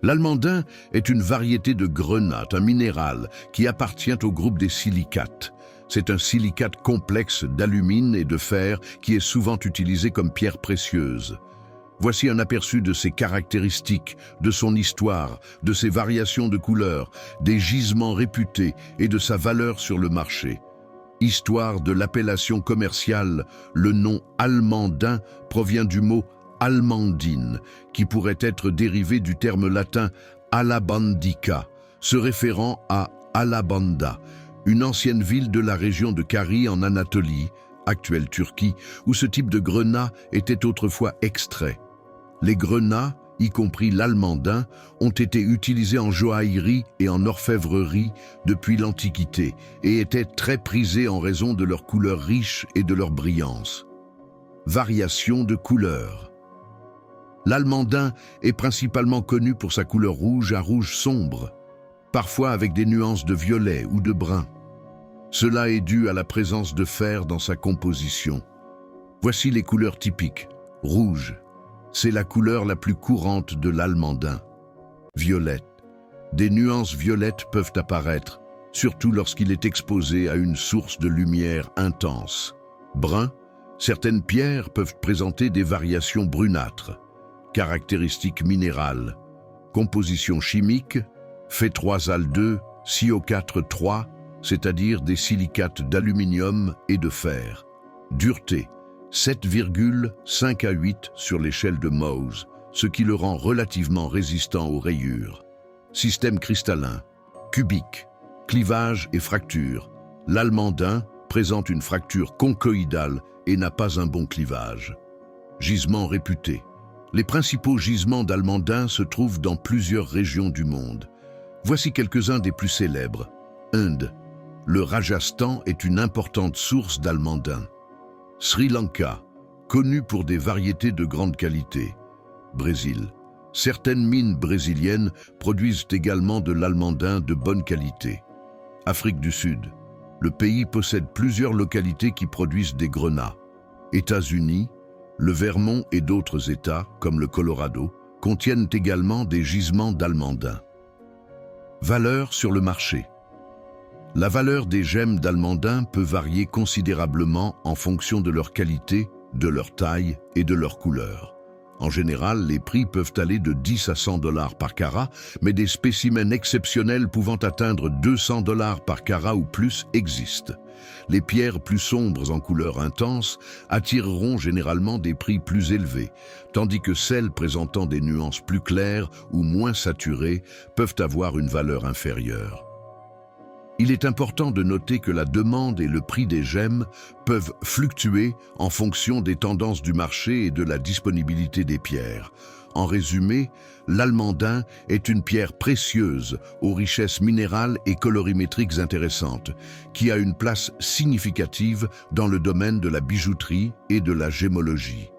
L'almandin est une variété de grenat, un minéral qui appartient au groupe des silicates. C'est un silicate complexe d'alumine et de fer qui est souvent utilisé comme pierre précieuse. Voici un aperçu de ses caractéristiques, de son histoire, de ses variations de couleurs, des gisements réputés et de sa valeur sur le marché. Histoire de l'appellation commerciale, le nom almandin provient du mot almandine, qui pourrait être dérivé du terme latin alabandica, se référant à Alabanda, une ancienne ville de la région de Carie en Anatolie, actuelle Turquie, où ce type de grenat était autrefois extrait. Les grenats, y compris l'almandin, ont été utilisés en joaillerie et en orfèvrerie depuis l'Antiquité et étaient très prisés en raison de leur couleur riche et de leur brillance. Variation de couleurs. L'almandin est principalement connu pour sa couleur rouge à rouge sombre, parfois avec des nuances de violet ou de brun. Cela est dû à la présence de fer dans sa composition. Voici les couleurs typiques. Rouge, c'est la couleur la plus courante de l'almandin. Violette. Des nuances violettes peuvent apparaître, surtout lorsqu'il est exposé à une source de lumière intense. Brun, certaines pierres peuvent présenter des variations brunâtres. Caractéristiques minérales. Composition chimique, Fe3Al2, CO4-3, c'est-à-dire des silicates d'aluminium et de fer. Dureté, 7,5 à 8 sur l'échelle de Mohs, ce qui le rend relativement résistant aux rayures. Système cristallin, cubique, clivage et fracture. L'almandin présente une fracture conchoïdale et n'a pas un bon clivage. Gisement réputé. Les principaux gisements d'almandin se trouvent dans plusieurs régions du monde. Voici quelques-uns des plus célèbres. Inde. Le Rajasthan est une importante source d'almandin. Sri Lanka, connu pour des variétés de grande qualité. Brésil. Certaines mines brésiliennes produisent également de l'almandin de bonne qualité. Afrique du Sud. Le pays possède plusieurs localités qui produisent des grenats. États-Unis. Le Vermont et d'autres États, comme le Colorado, contiennent également des gisements d'almandin. Valeur sur le marché. La valeur des gemmes d'almandin peut varier considérablement en fonction de leur qualité, de leur taille et de leur couleur. En général, les prix peuvent aller de 10 à 100 $ par carat, mais des spécimens exceptionnels pouvant atteindre 200 $ par carat ou plus existent. Les pierres plus sombres en couleur intense attireront généralement des prix plus élevés, tandis que celles présentant des nuances plus claires ou moins saturées peuvent avoir une valeur inférieure. Il est important de noter que la demande et le prix des gemmes peuvent fluctuer en fonction des tendances du marché et de la disponibilité des pierres. En résumé, l'almandin est une pierre précieuse aux richesses minérales et colorimétriques intéressantes, qui a une place significative dans le domaine de la bijouterie et de la gémologie.